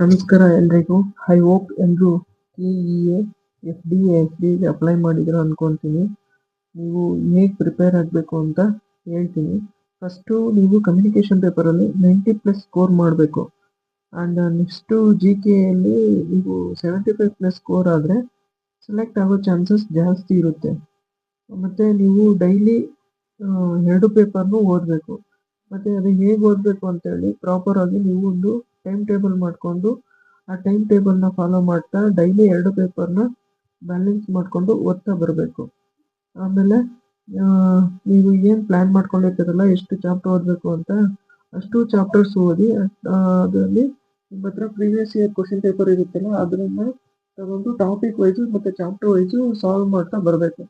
ನಮಸ್ಕಾರ ಎಲ್ರಿಗೂ. I hope ಎಲ್ಲರೂ KEA FDಗೆ ಅಪ್ಲೈ ಮಾಡಿದ್ರು ಅಂದ್ಕೊತೀನಿ. ನೀವು ಹೇಗೆ ಪ್ರಿಪೇರ್ ಆಗಬೇಕು ಅಂತ ಹೇಳ್ತೀನಿ. ಫಸ್ಟು ನೀವು ಕಮ್ಯುನಿಕೇಷನ್ ಪೇಪರಲ್ಲಿ 90+ ಸ್ಕೋರ್ ಮಾಡಬೇಕು. ಆ್ಯಂಡ್ ನೆಕ್ಸ್ಟು GKಯಲ್ಲಿ ನೀವು 75+ ಸ್ಕೋರ್ ಆದರೆ ಸೆಲೆಕ್ಟ್ ಆಗೋ ಚಾನ್ಸಸ್ ಜಾಸ್ತಿ ಇರುತ್ತೆ. ಮತ್ತು ನೀವು ಡೈಲಿ 2 ಪೇಪರ್ನೂ ಓದಬೇಕು. ಮತ್ತು ಅದು ಹೇಗೆ ಓದಬೇಕು ಅಂತೇಳಿ ಪ್ರಾಪರಾಗಿ ನೀವು ಒಂದು ಟೈಮ್ ಟೇಬಲ್ ಮಾಡಿಕೊಂಡು ಆ ಟೈಮ್ ಟೇಬಲ್ನ ಫಾಲೋ ಮಾಡ್ತಾ ಡೈಲಿ 2 ಪೇಪರ್ನ ಬ್ಯಾಲೆನ್ಸ್ ಮಾಡಿಕೊಂಡು ಓದ್ತಾ ಬರಬೇಕು. ಆಮೇಲೆ ನೀವು ಏನು ಪ್ಲ್ಯಾನ್ ಮಾಡ್ಕೊಂಡಿರ್ತೀರಲ್ಲ ಎಷ್ಟು ಚಾಪ್ಟರ್ ಓದಬೇಕು ಅಂತ ಅಷ್ಟು ಚಾಪ್ಟರ್ಸ್ ಓದಿ ಅದರಲ್ಲಿ ನಿಮ್ಮ ಹತ್ರ ಪ್ರೀವಿಯಸ್ ಇಯರ್ ಕ್ವಶನ್ ಪೇಪರ್ ಇರುತ್ತಲ್ಲ ಅದನ್ನು ತಗೊಂಡು ಟಾಪಿಕ್ ವೈಸು ಮತ್ತು ಚಾಪ್ಟರ್ ವೈಸು ಸಾಲ್ವ್ ಮಾಡ್ತಾ ಬರಬೇಕು.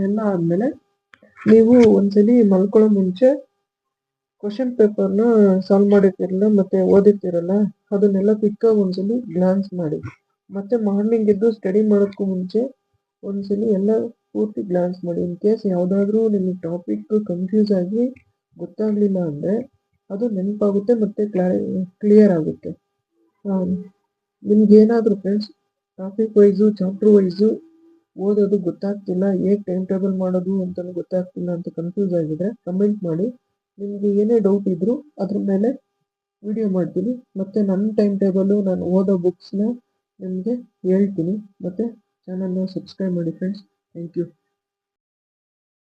ಎಲ್ಲ ಆದಮೇಲೆ ನೀವು ಒಂದ್ಸಲಿ ಮಲ್ಕೊಳ್ಳೋ ಮುಂಚೆ ಕ್ವಶನ್ ಪೇಪರ್ನ ಸಾಲ್ವ್ ಮಾಡಿರ್ತೀರಲ್ಲ ಮತ್ತು ಓದಿರ್ತೀರಲ್ಲ ಅದನ್ನೆಲ್ಲ ಕ್ವಿಕ್ಕಾಗಿ ಒಂದ್ಸಲಿ ಗ್ಲಾನ್ಸ್ ಮಾಡಿ. ಮತ್ತು ಮಾರ್ನಿಂಗ್ ಎದ್ದು ಸ್ಟಡಿ ಮಾಡೋಕ್ಕೂ ಮುಂಚೆ ಒಂದ್ಸಲಿ ಎಲ್ಲ ಪೂರ್ತಿ ಗ್ಲಾನ್ಸ್ ಮಾಡಿ. ಇನ್ ಕೇಸ್ ಯಾವುದಾದ್ರೂ ನಿಮಗೆ ಟಾಪಿಕ್ ಕನ್ಫ್ಯೂಸ್ ಆಗಿ ಗೊತ್ತಾಗಲಿಲ್ಲ ಅಂದರೆ ಅದು ನೆನಪಾಗುತ್ತೆ ಮತ್ತು ಕ್ಲಿಯರ್ ಆಗುತ್ತೆ. ನಿಮ್ಗೇನಾದರೂ friends topic wise chapter wise ಓದೋದು ಗೊತ್ತಾಗ್ತಿಲ್ಲ, ಹೇಗೆ ಟೈಮ್ ಟೇಬಲ್ ಮಾಡೋದು ಅಂತಲೂ ಗೊತ್ತಾಗ್ತಿಲ್ಲ ಅಂತ ಕನ್ಫ್ಯೂಸ್ ಆಗಿದ್ರೆ ಕಮೆಂಟ್ ಮಾಡಿ. ನಿಮಗೆ ಏನೇ ಡೌಟ್ ಇದ್ದರೂ ಅದ್ರ ಮೇಲೆ ವಿಡಿಯೋ ಮಾಡ್ತೀನಿ. ಮತ್ತು ನನ್ನ ಟೈಮ್ ಟೇಬಲು ನಾನು ಓದೋ ಬುಕ್ಸ್ನ ನಿಮಗೆ ಹೇಳ್ತೀನಿ. ಮತ್ತು ಚಾನಲ್ನ ಸಬ್ಸ್ಕ್ರೈಬ್ ಮಾಡಿ ಫ್ರೆಂಡ್ಸ್. Thank you.